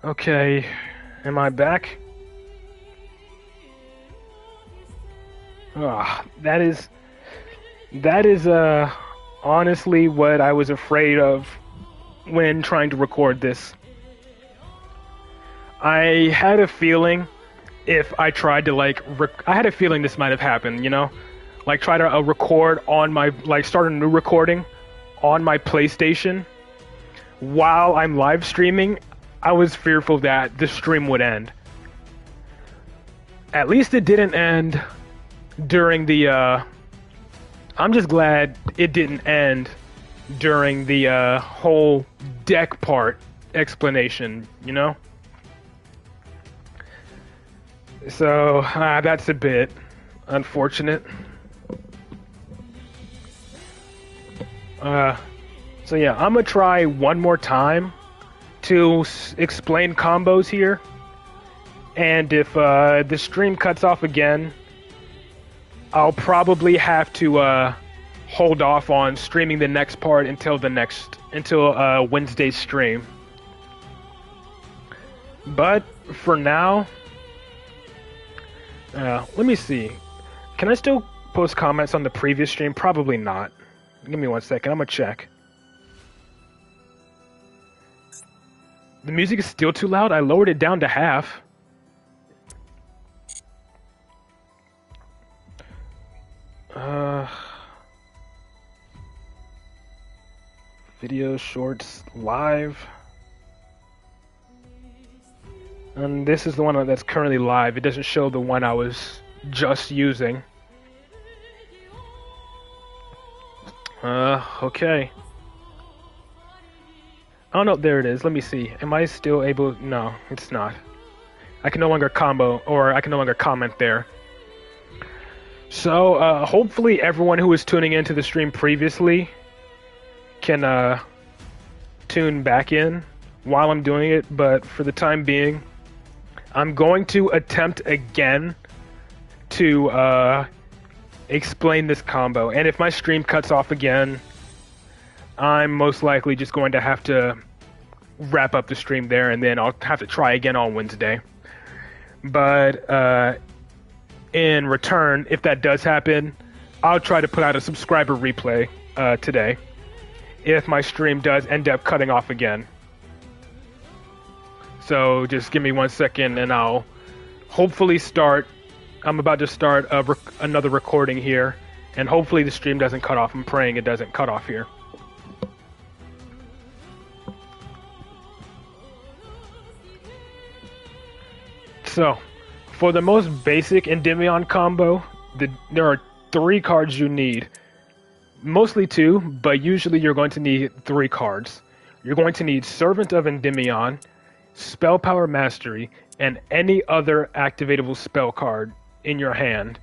Okay, am I back? That is honestly what I was afraid of when trying to record this. I had a feeling if I tried to I had a feeling this might have happened, like try to record on my start a new recording on my PlayStation while I'm live streaming. I was fearful that the stream would end. At least it didn't end during the I'm just glad it didn't end during the whole deck part explanation, So that's a bit unfortunate. So yeah, I'm gonna try one more time to explain combos here, and if the stream cuts off again, I'll probably have to hold off on streaming the next part until Wednesday's stream. But for now, let me see. Can I still post comments on the previous stream? Probably not. Give me 1 second. I'm gonna check. The music is still too loud. I lowered it down to half. Video shorts live. And this is the one that's currently live. It doesn't show the one I was just using. Okay. Oh no, there it is. Let me see. Am I still able? No, it's not. I can no longer I can no longer comment there. So, hopefully everyone who was tuning into the stream previously can tune back in while I'm doing it, but for the time being, I'm going to attempt again to explain this combo. And if my stream cuts off again, I'm most likely just going to have to wrap up the stream there, and then I'll have to try again on Wednesday. But in return, if that does happen, I'll try to put out a subscriber replay today if my stream does end up cutting off again. So just give me 1 second and I'll hopefully start. I'm about to start another recording here, and hopefully the stream doesn't cut off. I'm praying it doesn't cut off here. So, for the most basic Endymion combo, there are 3 cards you need. Mostly 2, but usually you're going to need 3 cards. You're going to need Servant of Endymion, Spell Power Mastery, and any other activatable spell card in your hand.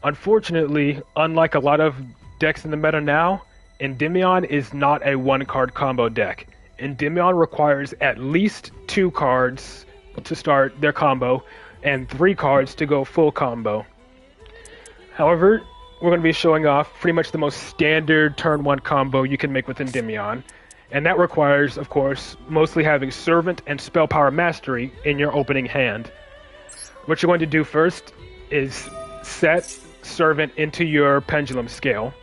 Unfortunately, unlike a lot of decks in the meta now, Endymion is not a 1-card combo deck. Endymion requires at least 2 cards to start their combo, and 3 cards to go full combo. However, we're going to be showing off pretty much the most standard turn 1 combo you can make with Endymion, and that requires, of course, mostly having Servant and Spell Power Mastery in your opening hand. What you're going to do first is set Servant into your Pendulum Scale.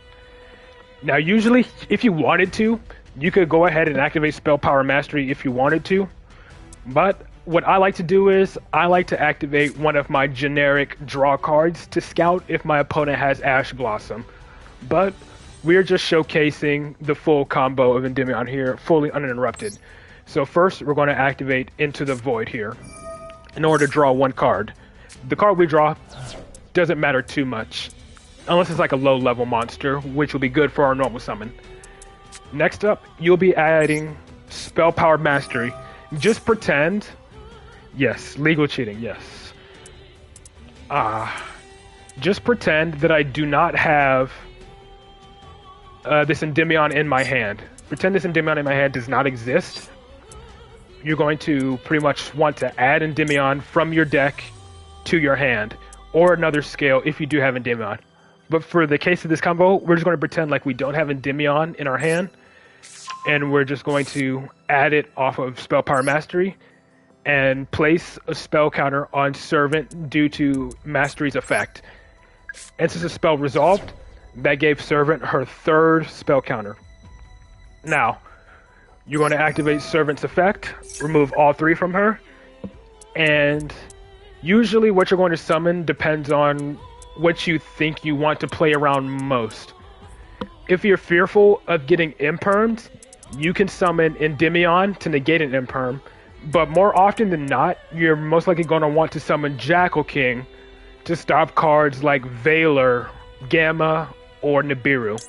Now, usually, if you wanted to, you could go ahead and activate Spell Power Mastery if you wanted to, but what I like to do is, I like to activate one of my generic draw cards to scout if my opponent has Ash Blossom. But we're just showcasing the full combo of Endymion here, fully uninterrupted. So first, we're going to activate Into the Void here, in order to draw 1 card. The card we draw doesn't matter too much, unless it's like a low-level monster, which will be good for our normal summon. Next up, you'll be adding Spell Power Mastery. Just pretend... Yes, legal cheating, yes. Just pretend that I do not have this Endymion in my hand. Pretend this Endymion in my hand does not exist. You're going to pretty much want to add Endymion from your deck to your hand, or another scale if you do have Endymion. But for the case of this combo, we're just going to pretend like we don't have Endymion in our hand, and we're just going to add it off of Spell Power Mastery. and place a spell counter on Servant due to Mastery's effect. And since the spell resolved, that gave Servant her third spell counter. Now, you're going to activate Servant's effect, remove all three from her, and usually what you're going to summon depends on what you think you want to play around most. If you're fearful of getting impermed, you can summon Endymion to negate an imperm, but more often than not, you're most likely going to want to summon Jackal King to stop cards like Valor, Gamma, or Nibiru.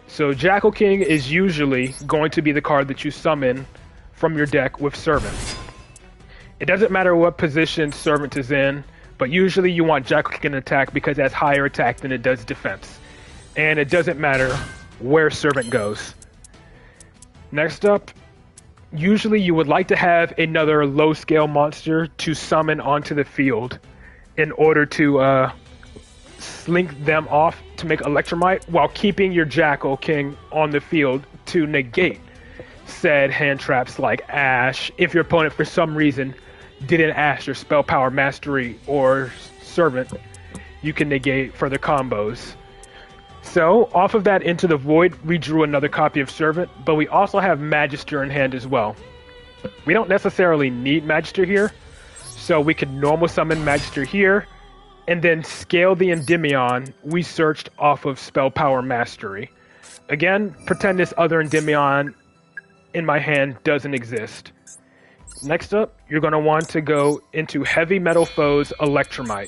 So Jackal King is usually going to be the card that you summon from your deck with Servant. It doesn't matter what position Servant is in, but usually you want Jackal King in attack because it has higher attack than it does defense. And it doesn't matter where Servant goes. Next up, usually you would like to have another low scale monster to summon onto the field in order to slink them off to make Electromite while keeping your Jackal King on the field to negate said hand traps like Ash if your opponent for some reason didn't Ash or Spell Power Mastery or Servant. You can negate further combos. So, off of that Into the Void, we drew another copy of Servant, but we also have Magister in hand as well. We don't necessarily need Magister here, so we could normal summon Magister here, and then scale the Endymion we searched off of Spell Power Mastery. Again, pretend this other Endymion in my hand doesn't exist. Next up, you're going to want to go into Heavy Metal Foes Electromite.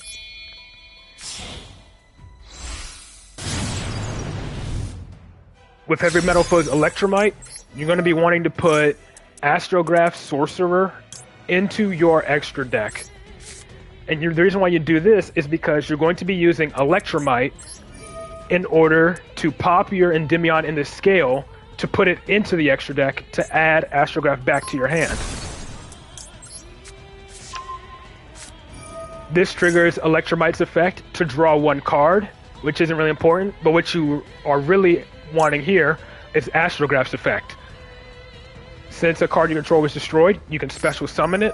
With Heavy Metal Foes Electromite, you're going to be wanting to put Astrograph Sorcerer into your extra deck. And the reason why you do this is because you're going to be using Electromite in order to pop your Endymion in the scale to put it into the extra deck to add Astrograph back to your hand. This triggers Electromite's effect to draw one card, which isn't really important, but what you are really wanting here is Astrograph's effect. Since a card you control was destroyed, you can special summon it.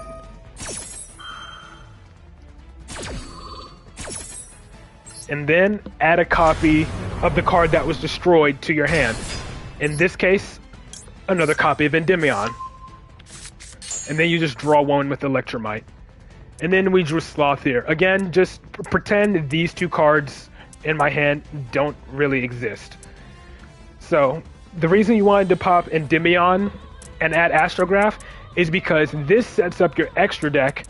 And then add a copy of the card that was destroyed to your hand. In this case, another copy of Endymion. And then you just draw one with Electromite. And then we drew Sloth here. Again, just pretend these two cards in my hand don't really exist. So, the reason you wanted to pop Endymion and add Astrograph is because this sets up your extra deck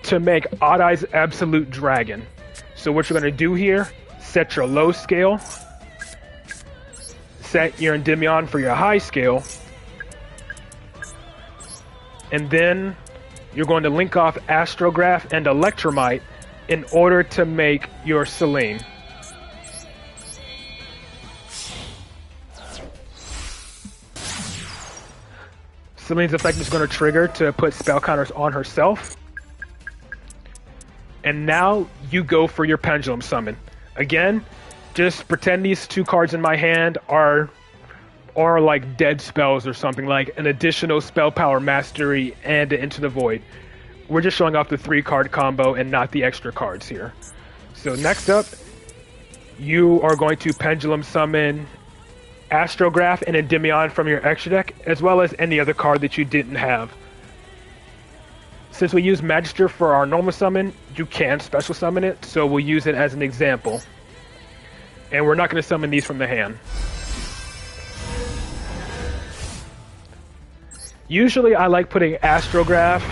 to make Odd Eye's Absolute Dragon. So what you're going to do here, set your low scale, set your Endymion for your high scale, and then you're going to link off Astrograph and Electromite in order to make your Selene. Selene's effect is going to trigger to put spell counters on herself. And now you go for your Pendulum Summon. Again, just pretend these two cards in my hand are like dead spells or something, like an additional Spell Power Mastery and Into the Void. We're just showing off the 3-card combo and not the extra cards here. So next up, you are going to Pendulum Summon Astrograph and Endymion from your extra deck, as well as any other card that you didn't have. Since we use Magister for our normal summon, you can special summon it, so we'll use it as an example. And we're not going to summon these from the hand. Usually I like putting Astrograph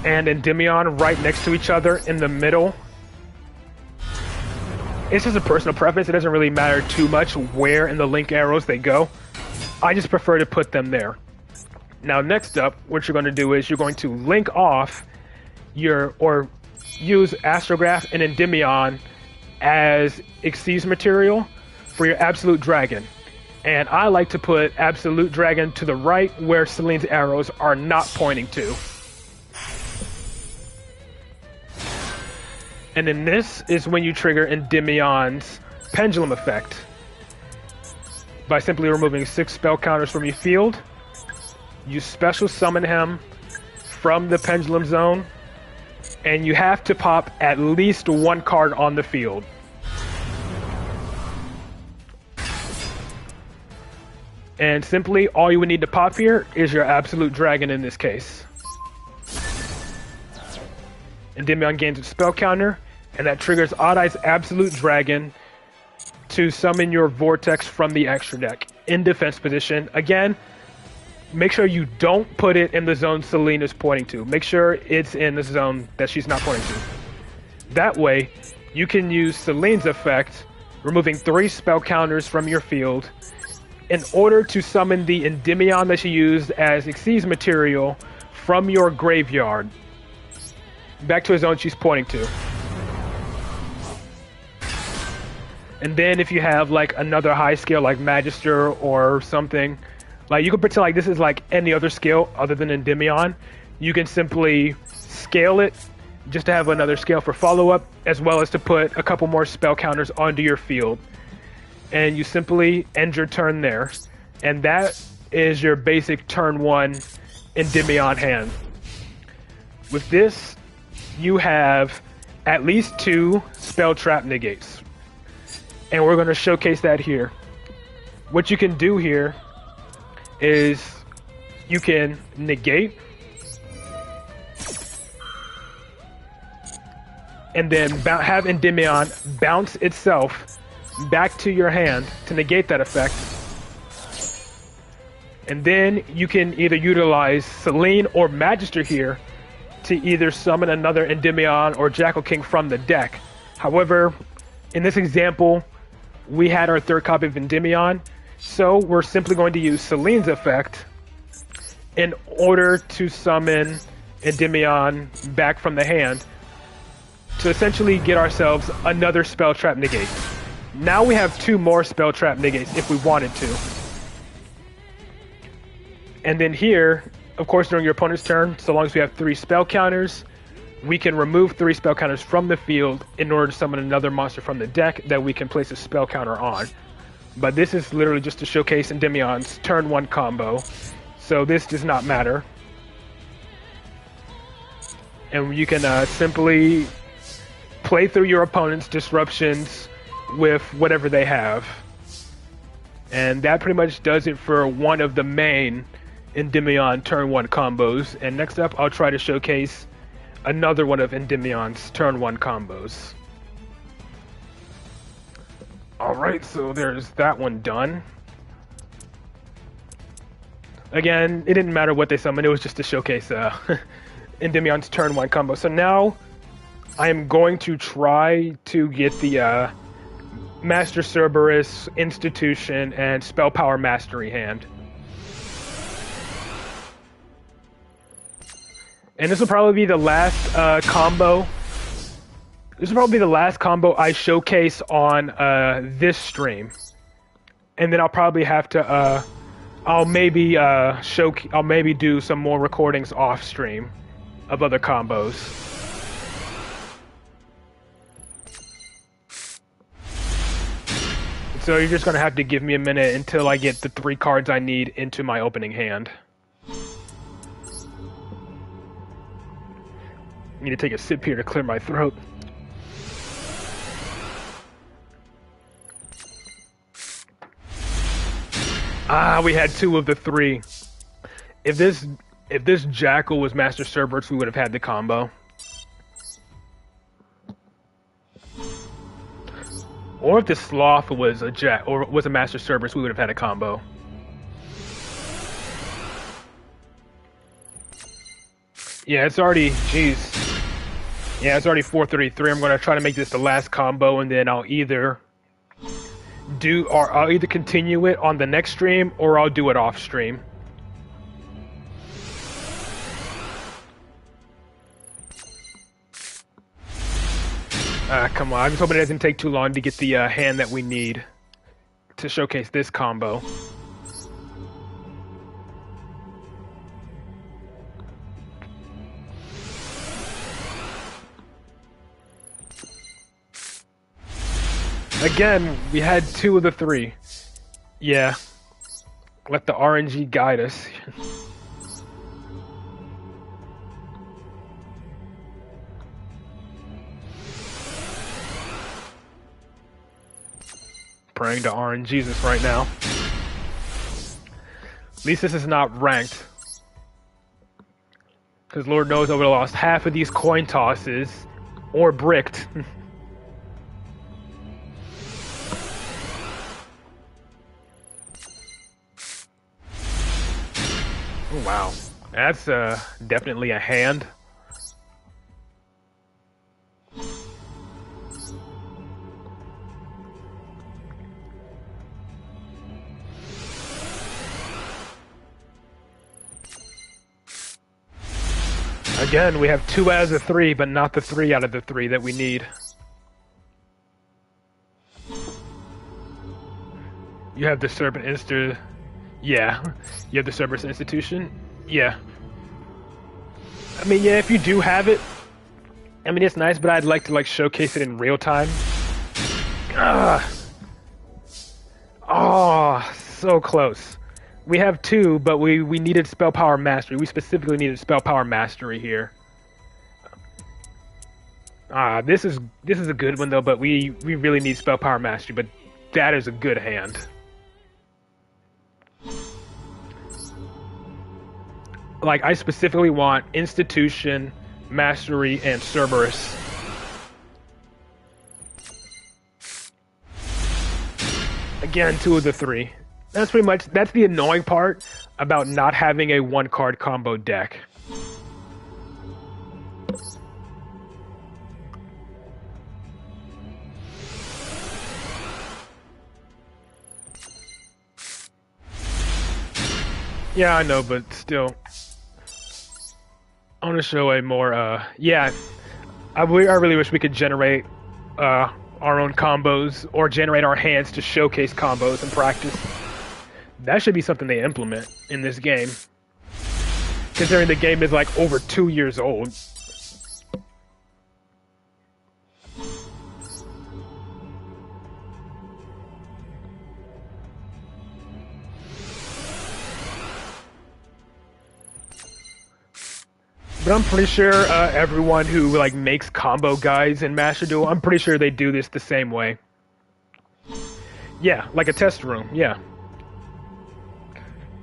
and Endymion right next to each other in the middle. It's just a personal preference. It doesn't really matter too much where in the link arrows they go. I just prefer to put them there. Now next up, what you're going to do is you're going to link off or use Astrograph and Endymion as Xyz material for your Absolute Dragon. And I like to put Absolute Dragon to the right where Selene's arrows are not pointing to. And then this is when you trigger Endymion's Pendulum effect by simply removing 6 spell counters from your field. You special summon him from the pendulum zone, and you have to pop at least one card on the field. And simply, all you would need to pop here is your Absolute Dragon in this case. Endymion gains its spell counter, and that triggers Odd Eye's Absolute Dragon to summon your Vortex from the extra deck in defense position. Again, make sure you don't put it in the zone Celine is pointing to. Make sure it's in the zone that she's not pointing to. That way, you can use Celine's effect, removing 3 spell counters from your field, in order to summon the Endymion that she used as Xyz material from your graveyard back to a zone she's pointing to. And then if you have like another high skill like Magister or something, like you can pretend like this is like any other skill other than Endymion. You can simply scale it just to have another scale for follow-up, as well as to put a couple more spell counters onto your field. And you simply end your turn there. And that is your basic turn 1 Endymion hand. With this, you have at least 2 spell trap negates. And we're going to showcase that here. What you can do here is you can negate and then have Endymion bounce itself back to your hand to negate that effect. And then you can either utilize Celine or Magister here to either summon another Endymion or Jackal King from the deck. However, in this example, we had our 3rd copy of Endymion, so we're simply going to use Celine's effect in order to summon Endymion back from the hand to essentially get ourselves another spell trap negate. Now we have 2 more spell trap negates if we wanted to. And then here, of course, during your opponent's turn, so long as we have 3 spell counters, we can remove 3 spell counters from the field in order to summon another monster from the deck that we can place a spell counter on. But this is literally just to showcase Endymion's turn 1 combo, so this does not matter. And you can simply play through your opponent's disruptions with whatever they have. And that pretty much does it for one of the main Endymion turn 1 combos. And next up, I'll try to showcase another one of Endymion's turn 1 combos. Alright, so there's that one done. Again, it didn't matter what they summoned, it was just to showcase Endymion's turn 1 combo. So now, I am going to try to get the Master Cerberus, Institution, and Spell Power Mastery hand. And this will probably be the last combo. This will probably be the last combo I showcase on this stream. And then I'll probably have to I'll maybe do some more recordings off stream of other combos. So you're just gonna have to give me a minute until I get the 3 cards I need into my opening hand. I need to take a sip here to clear my throat. Ah, we had 2 of the 3. If this Jackal was Master Cerberus, we would have had the combo. Or if the Sloth was a Master Cerberus, we would have had a combo. Yeah, it's already, jeez. Yeah, it's already 4:33. I'm gonna try to make this the last combo, and then I'll either continue it on the next stream, or I'll do it off stream. Come on, I'm just hoping it doesn't take too long to get the hand that we need to showcase this combo. Again, we had 2 of the 3. Yeah. Let the RNG guide us. praying to RNGesus right now. At least this is not ranked. Because Lord knows I would have lost half of these coin tosses. Or bricked. Oh, wow. That's definitely a hand. Again, we have 2 out of the 3, but not the 3 out of the 3 that we need. You have the Serpent Insta... Yeah. You have the Cerberus Institution? Yeah. I mean, yeah, if you do have it, I mean, it's nice, but I'd like to, like, showcase it in real time. Ah. Oh, so close. We have 2, but we needed Spell Power Mastery. We specifically needed Spell Power Mastery here. This is a good one, though, but we really need Spell Power Mastery, but that is a good hand. Like, I specifically want Institution, Mastery, and Cerberus. Again, 2 of the 3. That's pretty much, that's the annoying part about not having a 1-card combo deck. Yeah, I know, but still. I want to show a more, yeah. I really wish we could generate, our own combos, or generate our hands to showcase combos in practice. That should be something they implement in this game. Considering the game is like over 2 years old. But I'm pretty sure everyone who like makes combo guides in Master Duel, I'm pretty sure they do this the same way. Yeah, like a test room, yeah.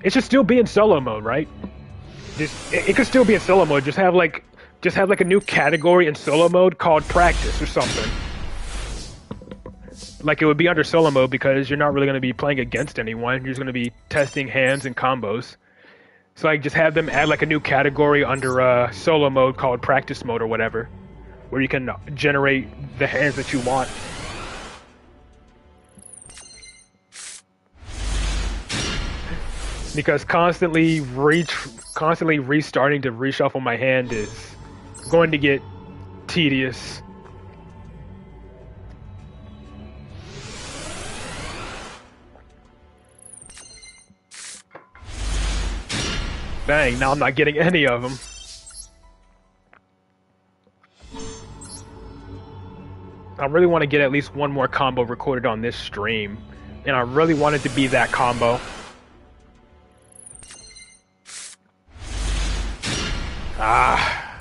It should still be in solo mode, right? It could still be in solo mode. Just have like a new category in solo mode called practice or something. Like it would be under solo mode because you're not really going to be playing against anyone. You're just going to be testing hands and combos. So like just have them add like a new category under solo mode called practice mode or whatever, where you can generate the hands that you want. Because constantly restarting to reshuffle my hand is going to get tedious. Dang, now I'm not getting any of them. I really want to get at least one more combo recorded on this stream. And I really want it to be that combo. Ah.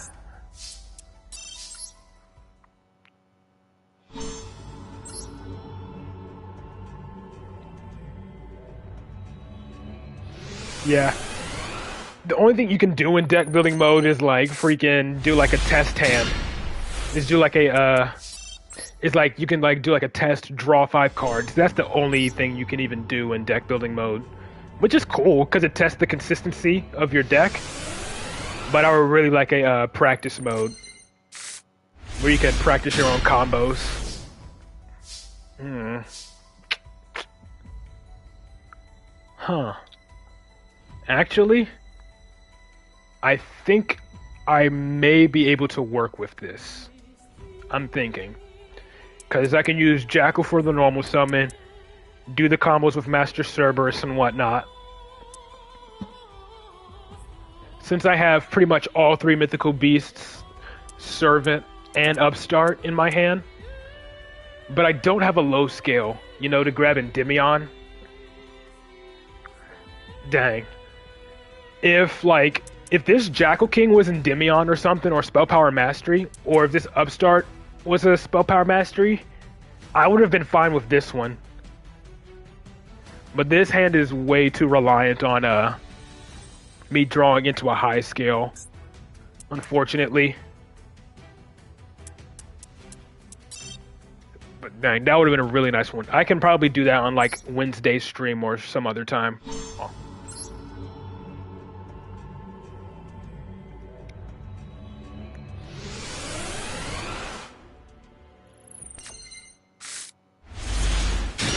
Yeah. The only thing you can do in deck building mode is like freaking do like a test hand. Is do like a it's like you can like do like a test, draw 5 cards. That's the only thing you can even do in deck building mode. Which is cool because it tests the consistency of your deck. But I would really like a practice mode where you can practice your own combos. Huh. Actually, I think I may be able to work with this. I'm thinking. Because I can use Jackal for the normal summon, do the combos with Master Cerberus and whatnot. Since I have pretty much all 3 mythical beasts, Servant, and Upstart in my hand, but I don't have a low scale, you know, to grab Endymion. Dang. If this Jackal King was Endymion or something, or Spell Power Mastery, or if this Upstart was a Spell Power Mastery, I would have been fine with this one. But this hand is way too reliant on me drawing into a high scale, unfortunately. But dang, that would have been a really nice one. I can probably do that on like Wednesday's stream or some other time. Oh.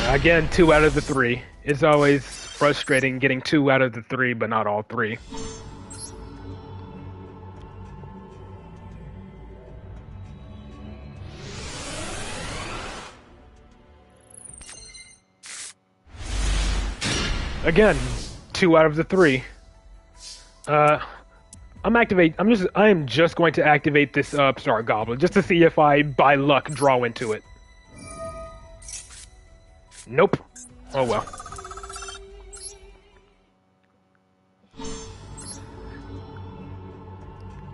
Again, 2 out of the 3. It's always frustrating getting 2 out of the 3, but not all 3. Again, 2 out of the 3. I am just going to activate this Upstart Goblin just to see if I by luck draw into it. Nope. Oh well.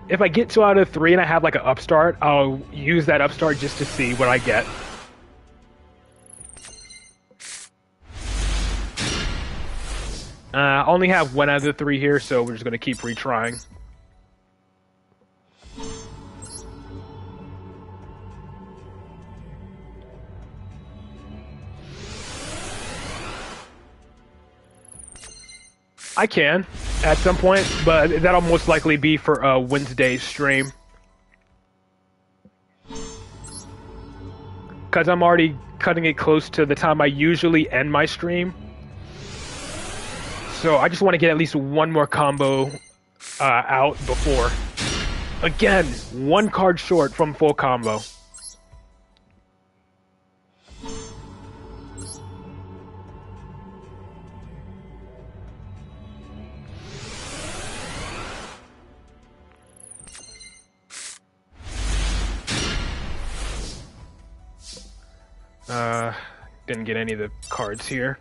If I get 2 out of 3 and I have like an upstart, I'll use that upstart just to see what I get. I only have 1 out of the 3 here, so we're just going to keep retrying. I can, at some point, but that'll most likely be for Wednesday's stream. Because I'm already cutting it close to the time I usually end my stream. So I just want to get at least 1 more combo out before. Again, 1 card short from full combo. Didn't get any of the cards here.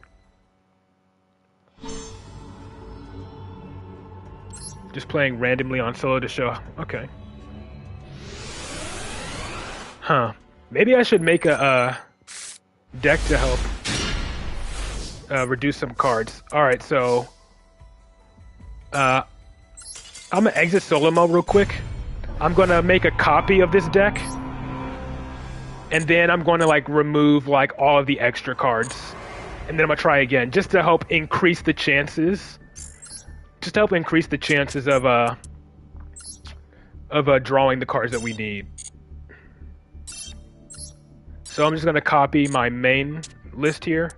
Just playing randomly on solo to show. Okay. Huh. Maybe I should make a deck to help reduce some cards. Alright, so I'm gonna exit solo mode real quick. I'm gonna make a copy of this deck. And then I'm going to like remove like all of the extra cards. And then I'm going to try again just to help increase the chances. Just to help increase the chances of drawing the cards that we need. So I'm just going to copy my main list here.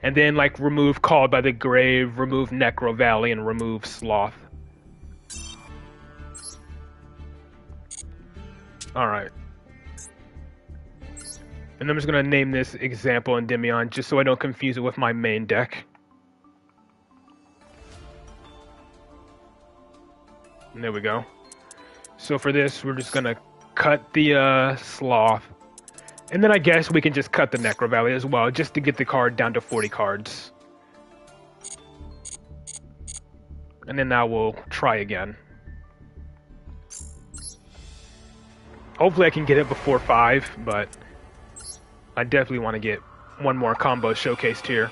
And then like remove Called by the Grave, remove Necro Valley, and remove Sloth. Alright. And I'm just going to name this example Endymion just so I don't confuse it with my main deck. And there we go. So for this, we're just going to cut the Sloth. And then I guess we can just cut the Necro Valley as well, just to get the card down to 40 cards. And then now we'll try again. Hopefully I can get it before 5, but I definitely want to get 1 more combo showcased here.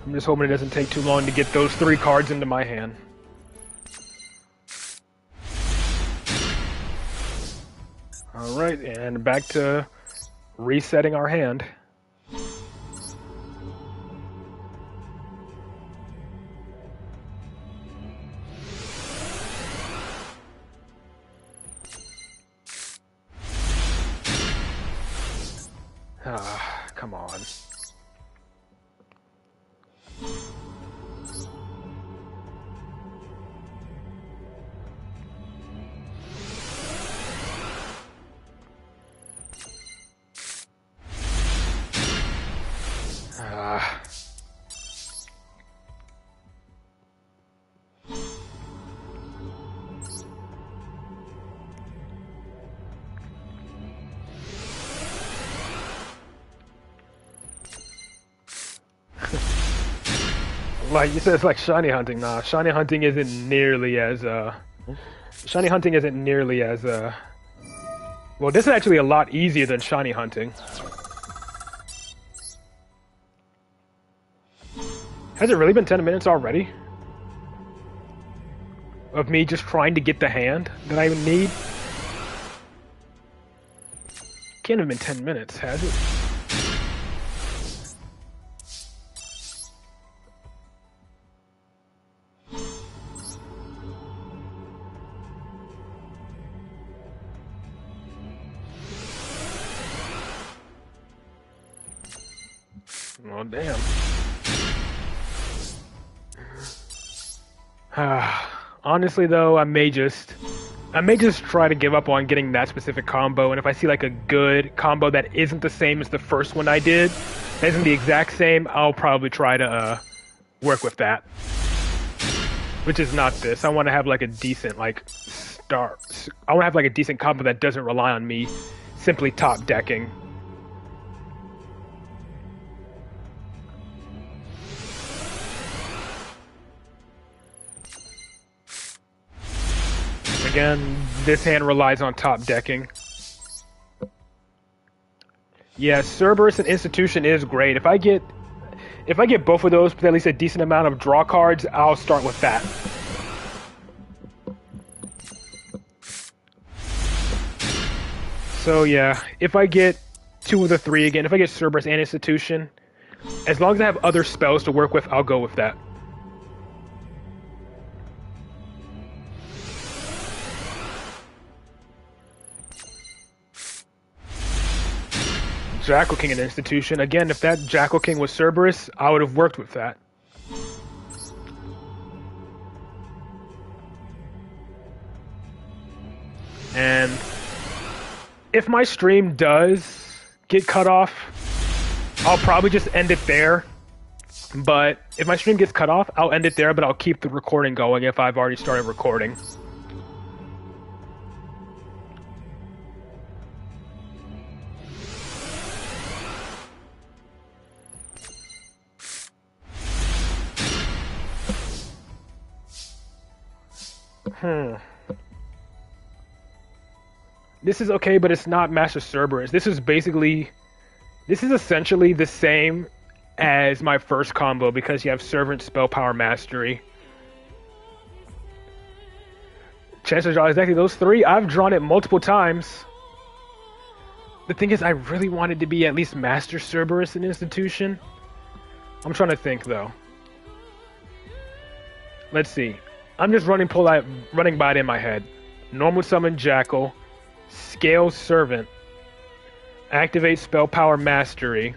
I'm just hoping it doesn't take too long to get those 3 cards into my hand. Alright, and back to resetting our hand. Ah, come on. Like you said, it's like shiny hunting. Nah, shiny hunting isn't nearly as shiny hunting isn't nearly as well, this is actually a lot easier than shiny hunting. Has it really been 10 minutes already? Of me just trying to get the hand that I need? Can't have been 10 minutes, has it? Oh, damn. Honestly, though, I may just try to give up on getting that specific combo, and if I see like a good combo that isn't the same as the first one I did, that isn't the exact same, I'll probably try to work with that. Which is not this. I want to have like a decent I want to have like a decent combo that doesn't rely on me simply top decking. Again, this hand relies on top decking. Yeah, Cerberus and Institution is great. If I get both of those with at least a decent amount of draw cards, I'll start with that. So yeah, if I get 2 of the 3 again, if I get Cerberus and Institution, as long as I have other spells to work with, I'll go with that. Jackal King and Institution. Again, if that Jackal King was Cerberus, I would have worked with that. And if my stream does get cut off, I'll probably just end it there. But if my stream gets cut off, I'll end it there, but I'll keep the recording going if I've already started recording. This is okay, but it's not Master Cerberus. This is essentially the same as my first combo because you have Servant, Spell Power, Mastery. Chances are exactly those 3. I've drawn it multiple times. The thing is, I really wanted to be at least Master Cerberus in Institution. I'm trying to think, though. Let's see. I'm just running by it in my head. Normal Summon Jackal. Scale Servant. Activate Spell Power Mastery.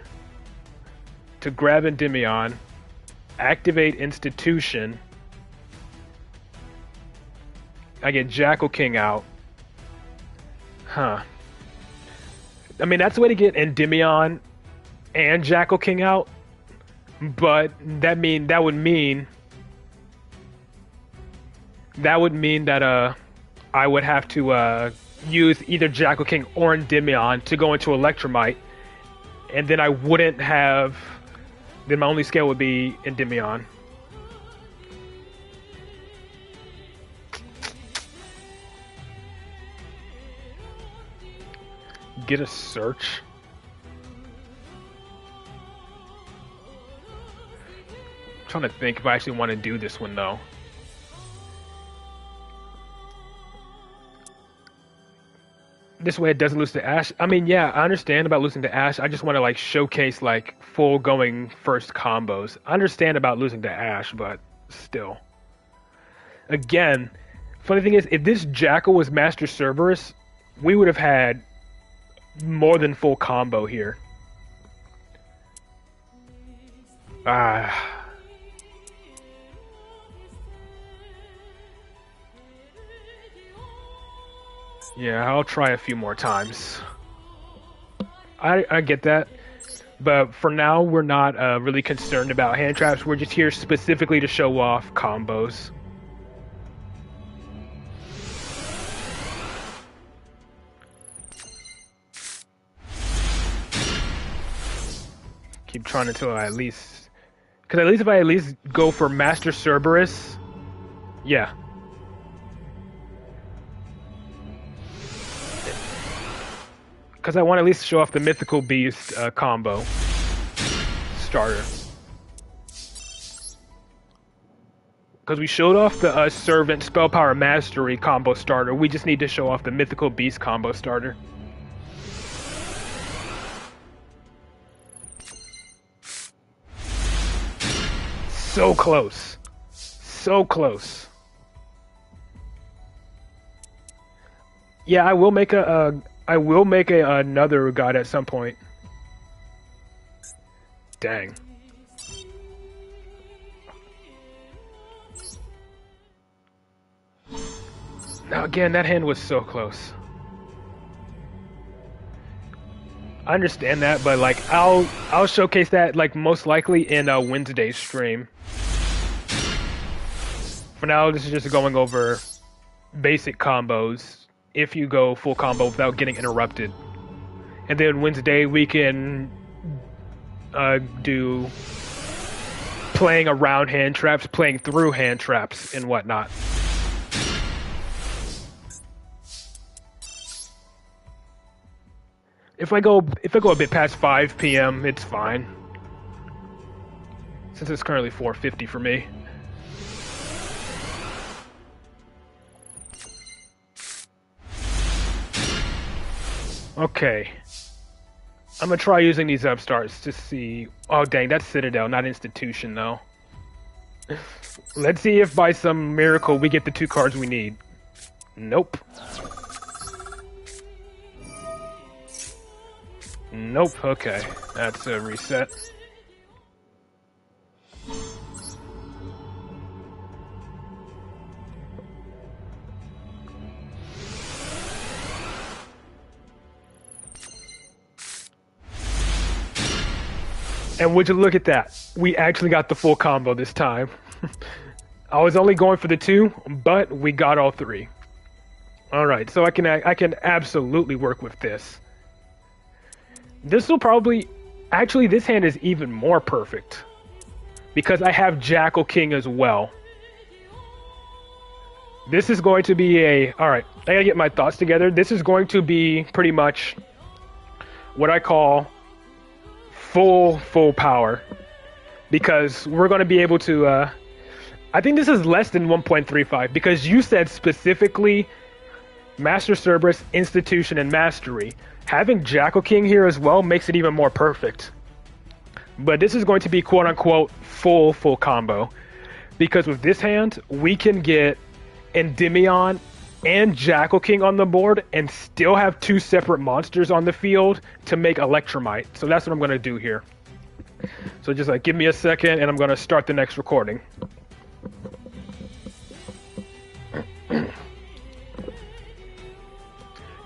To grab Endymion. Activate Institution. I get Jackal King out. Huh. I mean, that's the way to get Endymion and Jackal King out. But that would mean that I would have to use either Jackal King or Endymion to go into Electromite, and then I wouldn't have. Then my only scale would be Endymion. Get a search. I'm trying to think if I actually want to do this one though. This way it doesn't lose to Ash. I mean, yeah, I understand about losing to Ash. I just want to like showcase like full going first combos. I understand about losing to Ash, but still. Again, funny thing is, if this Jackal was Master Cerberus, we would have had more than full combo here. Yeah, I'll try a few more times. I get that, but for now we're not really concerned about hand traps. We're just here specifically to show off combos. Keep trying until I at least Because at least if I at least go for Master Cerberus, yeah. Because I want to at least show off the Mythical Beast combo starter. Because we showed off the Servant Spell Power Mastery combo starter, we just need to show off the Mythical Beast combo starter. So close. So close. Yeah, I will make another god at some point. Dang. Now again, that hand was so close. I understand that, but like I'll showcase that like most likely in a Wednesday stream. For now, this is just going over basic combos if you go full combo without getting interrupted. And then Wednesday we can do playing around hand traps, playing through hand traps, and whatnot. If I go a bit past 5 p.m., it's fine. Since it's currently 4:50 for me. Okay. I'm gonna try using these upstarts to see. Oh dang, that's Citadel, not Institution though. Let's see if by some miracle we get the 2 cards we need. Nope. Nope, okay. That's a reset. And would you look at that? We actually got the full combo this time. I was only going for the 2, but we got all 3. Alright, so I can absolutely work with this. This will probably... Actually, this hand is even more perfect. Because I have Jackal King as well. This is going to be a... Alright, I gotta get my thoughts together. This is going to be pretty much what I call full power. Because we're going to be able to... I think this is less than 1.35. Because you said specifically Master Cerberus, Institution, and Mastery. Having Jackal King here as well makes it even more perfect. But this is going to be quote-unquote full combo. Because with this hand, we can get Endymion and Jackal King on the board and still have 2 separate monsters on the field to make Electromite. So that's what I'm going to do here. So just like give me a second and I'm going to start the next recording.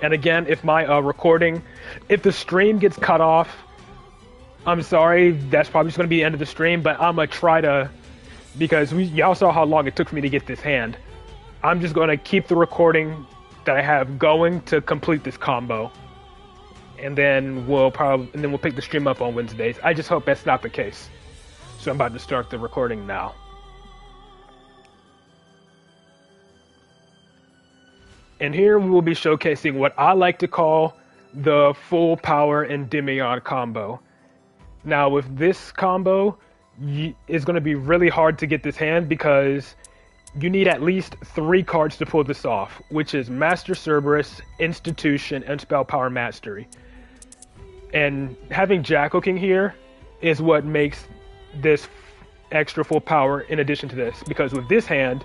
And again, if my recording, if the stream gets cut off, I'm sorry, that's probably just going to be the end of the stream, but I'm going to try to, because y'all saw how long it took for me to get this hand. I'm just going to keep the recording that I have going to complete this combo. And then we'll pick the stream up on Wednesdays. I just hope that's not the case. So I'm about to start the recording now. And here we will be showcasing what I like to call the full power Endymion combo. Now with this combo, it's going to be really hard to get this hand because you need at least 3 cards to pull this off, which is Master Cerberus, Institution, and Spell Power Mastery. And having Jackal King here is what makes this extra full power in addition to this. Because with this hand,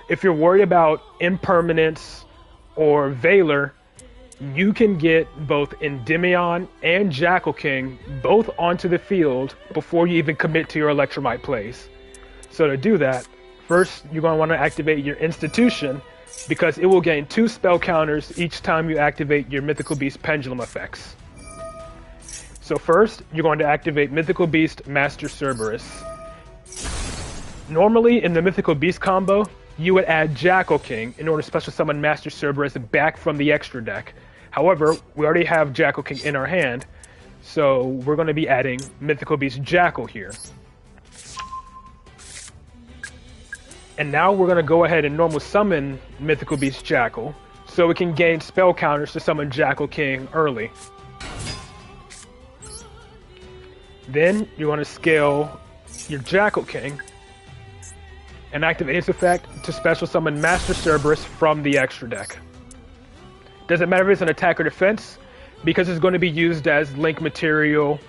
if you're worried about impermanence or Valor, you can get both Endymion and Jackal King both onto the field before you even commit to your Electromite plays. So to do that, first you're going to want to activate your Institution because it will gain 2 spell counters each time you activate your Mythical Beast Pendulum effects. So first, you're going to activate Mythical Beast Master Cerberus. Normally in the Mythical Beast combo, you would add Jackal King in order to special summon Master Cerberus back from the extra deck. However, we already have Jackal King in our hand, so we're going to be adding Mythical Beast Jackal here. And now we're going to go ahead and normal summon Mythical Beast Jackal, so we can gain spell counters to summon Jackal King early. Then you want to scale your Jackal King and activate its effect to special summon Master Cerberus from the extra deck. Doesn't matter if it's an attack or defense, because it's going to be used as link material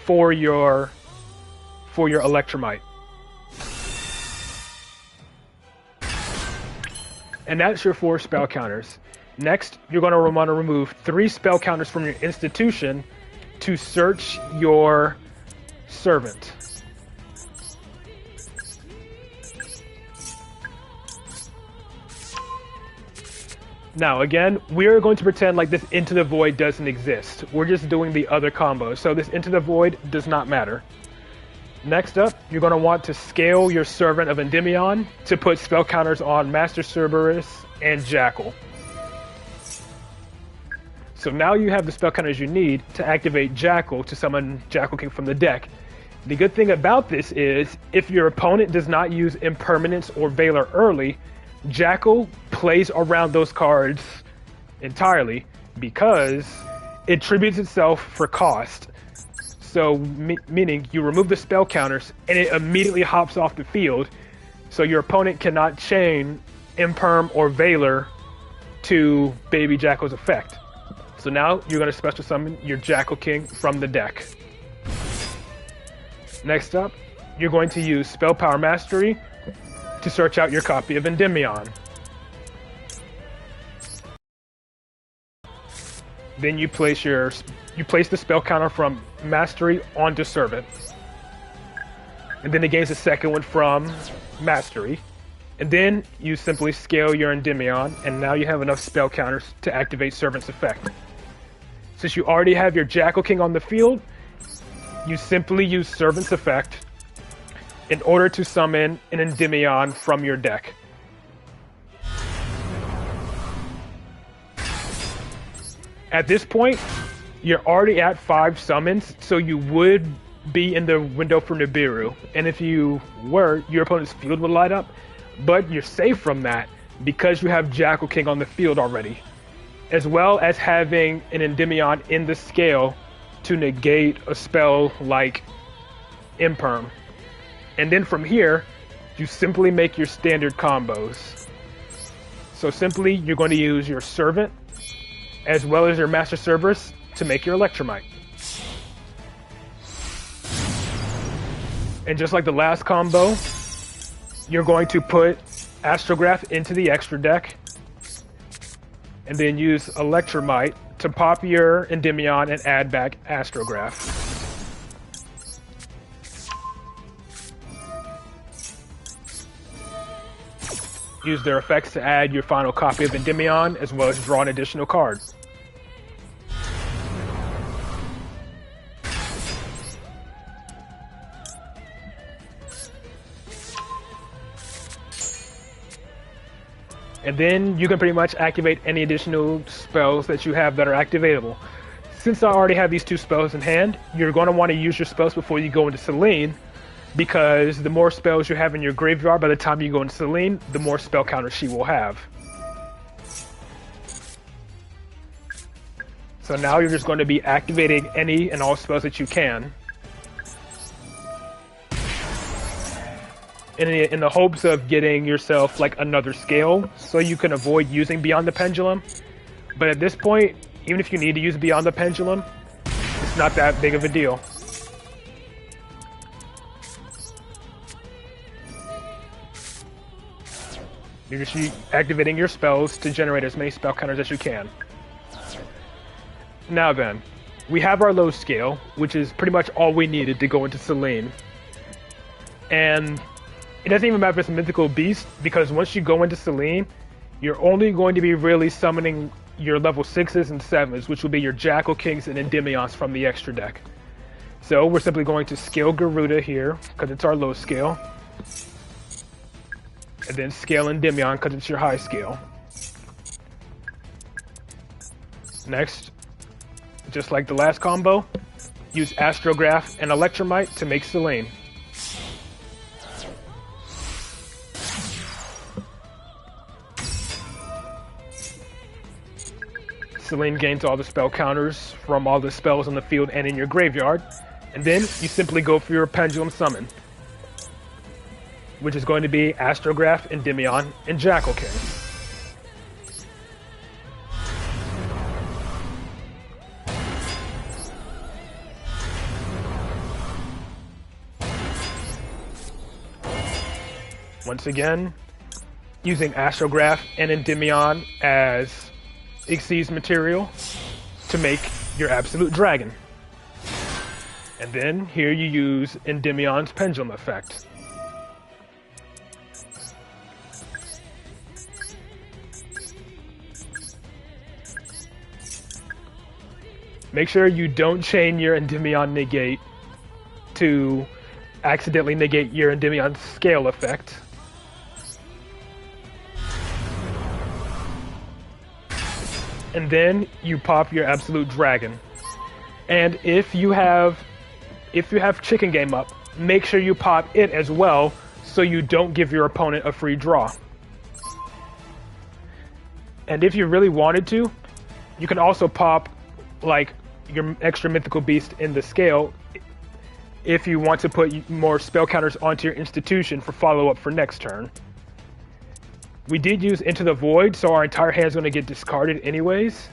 for your Electromite. And that's your 4 spell counters. Next, you're going to want to remove 3 spell counters from your institution to search your servant. Now again, we're going to pretend like this Into the Void doesn't exist. We're just doing the other combo, so this Into the Void does not matter. Next up, you're going to want to scale your Servant of Endymion to put spell counters on Master Cerberus and Jackal. So now you have the spell counters you need to activate Jackal to summon Jackal King from the deck. The good thing about this is, if your opponent does not use Impermanence or Valor early, Jackal plays around those cards entirely because it tributes itself for cost. So, meaning you remove the spell counters and it immediately hops off the field, so your opponent cannot chain Imperm or Valor to Baby Jackal's effect. So now you're going to special summon your Jackal King from the deck. Next up, you're going to use Spell Power Mastery to search out your copy of Endymion. Then you place the spell counter from Mastery onto Servant. And then it gains a second one from Mastery. And then you simply scale your Endymion, and now you have enough spell counters to activate Servant's effect. Since you already have your Jackal King on the field, you simply use Servant's effect in order to summon an Endymion from your deck. At this point, you're already at 5 summons, so you would be in the window for Nibiru. And if you were, your opponent's field would light up, but you're safe from that because you have Jackal King on the field already, as well as having an Endymion in the scale to negate a spell like Imperm. And then from here, you simply make your standard combos. So simply, you're going to use your Servant, as well as your Master Cerberus, to make your Electromite. And just like the last combo, you're going to put Astrograph into the extra deck, and then use Electromite to pop your Endymion and add back Astrograph. Use their effects to add your final copy of Endymion, as well as draw an additional card. And then you can pretty much activate any additional spells that you have that are activatable. Since I already have these 2 spells in hand, you're going to want to use your spells before you go into Selene, because the more spells you have in your graveyard by the time you go into Selene, the more spell counters she will have. So now you're just going to be activating any and all spells that you can, in the hopes of getting yourself like another scale so you can avoid using Beyond the Pendulum. But at this point, even if you need to use Beyond the Pendulum, it's not that big of a deal. You're just activating your spells to generate as many spell counters as you can. Now then, we have our low scale, which is pretty much all we needed to go into Selene. And it doesn't even matter if it's a mythical beast, because once you go into Selene, you're only going to be really summoning your level 6s and 7s, which will be your Jackal Kings and Endymions from the extra deck. So we're simply going to scale Garuda here, because it's our low scale. And then scale Endymion, because it's your high scale. Next, just like the last combo, use Astrograph and Electromite to make Selene. Celine gains all the spell counters from all the spells on the field and in your graveyard. And then you simply go for your Pendulum Summon, which is going to be Astrograph, Endymion, and Jackal King. Once again, using Astrograph and Endymion as Xyz material to make your Absolute Dragon. And then here you use Endymion's Pendulum effect. Make sure you don't chain your Endymion negate to accidentally negate your Endymion scale effect. And then you pop your Absolute Dragon. And if you have Chicken Game up, make sure you pop it as well so you don't give your opponent a free draw. And if you really wanted to, you can also pop like your extra mythical beast in the scale if you want to put more spell counters onto your institution for follow-up for next turn. We did use Into the Void, so our entire hand is going to get discarded anyways.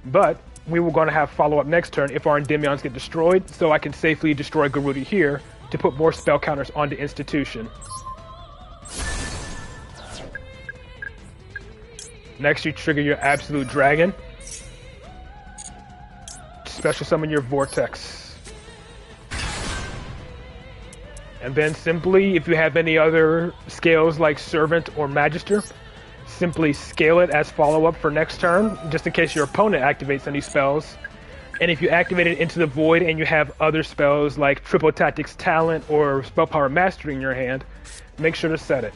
But we were going to have follow-up next turn if our Endymions get destroyed, so I can safely destroy Garuda here to put more spell counters onto institution. Next, you trigger your Absolute Dragon. Special summon your Vortex. And then simply, if you have any other scales like Servant or Magister, simply scale it as follow-up for next turn, just in case your opponent activates any spells. And if you activate it Into the Void and you have other spells like Triple Tactics Talent or Spell Power Mastery in your hand, make sure to set it.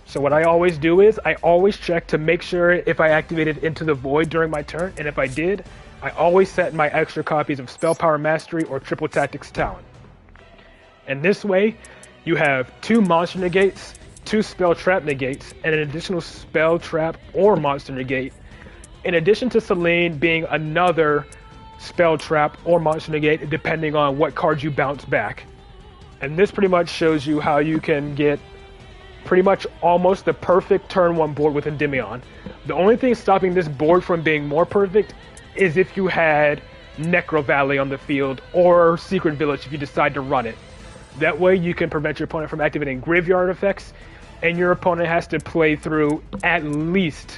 So what I always do is, I always check to make sure if I activated Into the Void during my turn, and if I did, I always set my extra copies of Spell Power Mastery or Triple Tactics Talent. And this way, you have 2 monster negates, 2 spell trap negates, and an additional spell trap or monster negate, in addition to Celine being another spell trap or monster negate depending on what cards you bounce back. And this pretty much shows you how you can get pretty much almost the perfect turn 1 board with Endymion. The only thing stopping this board from being more perfect is if you had Necro Valley on the field or Secret Village if you decide to run it. That way you can prevent your opponent from activating graveyard effects, and your opponent has to play through at least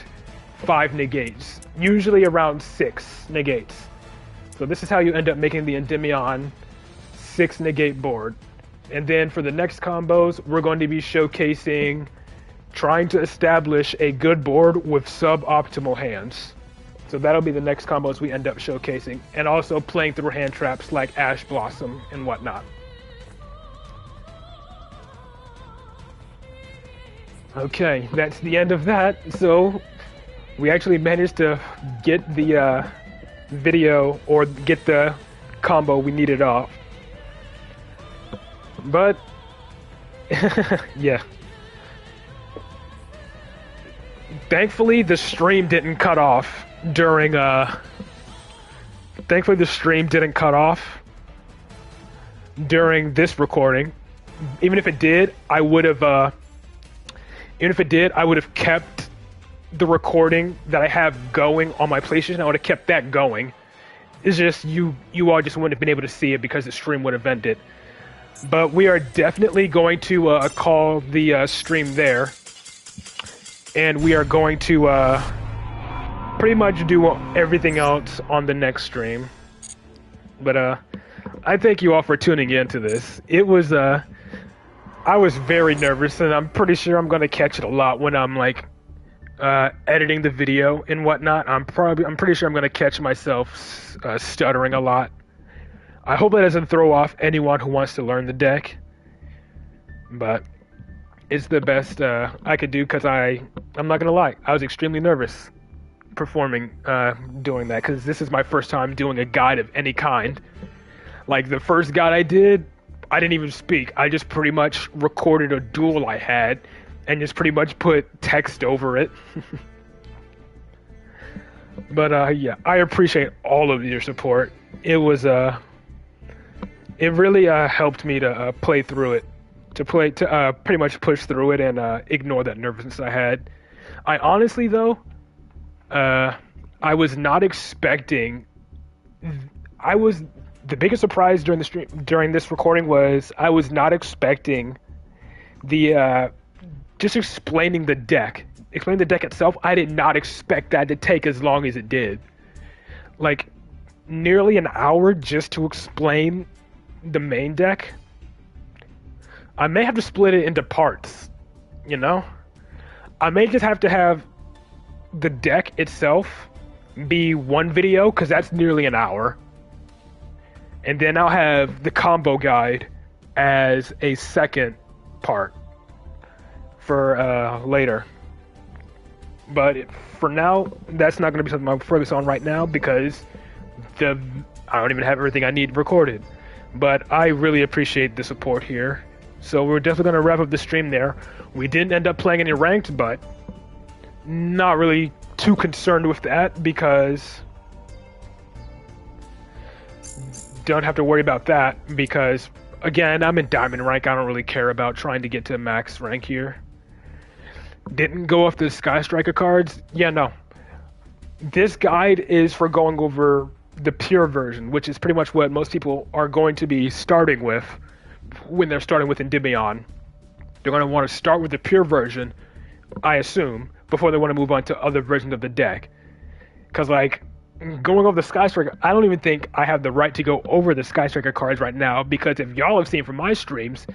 5 negates, usually around 6 negates. So this is how you end up making the Endymion 6 negate board. And then for the next combos, we're going to be showcasing trying to establish a good board with suboptimal hands. So that'll be the next combos we end up showcasing, and also playing through hand traps like Ash Blossom and whatnot. Okay, that's the end of that. So we actually managed to get the video, or get the combo we needed off. But yeah. Thankfully the stream didn't cut off during this recording. Even if it did, I would have kept the recording that I have going on my PlayStation. I would have kept that going. It's just you all just wouldn't have been able to see it because the stream would have ended. But we are definitely going to call the stream there, and we are going to pretty much do everything else on the next stream. But I thank you all for tuning in to this. It was I was very nervous, and I'm pretty sure I'm gonna catch it a lot when I'm like editing the video and whatnot. I'm pretty sure I'm gonna catch myself stuttering a lot. I hope that doesn't throw off anyone who wants to learn the deck, but it's the best I could do, because I'm not gonna lie, I was extremely nervous performing doing that, because this is my first time doing a guide of any kind. Like the first guide I did, I didn't even speak. I just pretty much recorded a duel I had and just pretty much put text over it. But yeah, I appreciate all of your support. It was it really helped me to play through it, to pretty much push through it and ignore that nervousness I had. I honestly though, uh, I was not expecting. I was the biggest surprise during the stream during this recording was I was not expecting the just explaining the deck itself. I did not expect that to take as long as it did. Like nearly an hour just to explain the main deck. I may have to split it into parts, you know? I may just have to have the deck itself be one video because that's nearly an hour. And then I'll have the combo guide as a second part for later. But for now, that's not going to be something I'll focus on right now because I don't even have everything I need recorded. But I really appreciate the support here. So we're definitely going to wrap up the stream there. We didn't end up playing any ranked, but not really too concerned with that because don't have to worry about that because, again, I'm in diamond rank. I don't really care about trying to get to max rank here. Didn't go off the Sky Striker cards? Yeah, no. This guide is for going over the pure version, which is pretty much what most people are going to be starting with when they're starting with Endymion. They're going to want to start with the pure version, I assume, before they want to move on to other versions of the deck. Because, like, going over the Sky Striker, I don't even think I have the right to go over the Sky Striker cards right now, because if y'all have seen from my streams,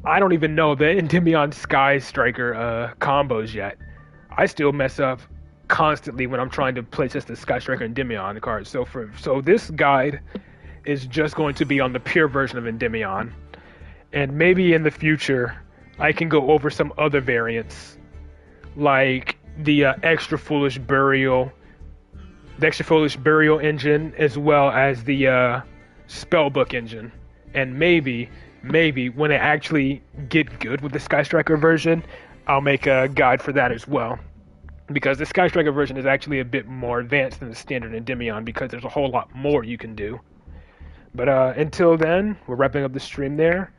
I don't even know the Endymion Sky Striker combos yet. I still mess up constantly when I'm trying to play just the Sky Striker Endymion cards. So this guide is just going to be on the pure version of Endymion. And maybe in the future, I can go over some other variants, like the Extra Foolish Burial engine, as well as the Spellbook engine. And maybe when I actually get good with the Sky Striker version, I'll make a guide for that as well. Because the Sky Striker version is actually a bit more advanced than the standard Endymion because there's a whole lot more you can do. But until then, we're wrapping up the stream there.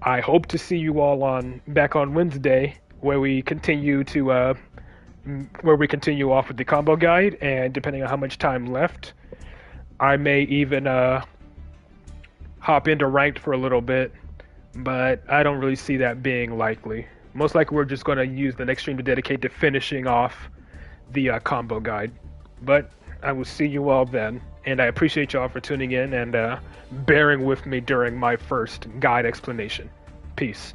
I hope to see you all back on Wednesday, where we continue off with the combo guide, and depending on how much time left, I may even hop into ranked for a little bit, but I don't really see that being likely. Most likely we're just going to use the next stream to dedicate to finishing off the combo guide. But I will see you all then, and I appreciate y'all for tuning in and bearing with me during my first guide explanation. Peace.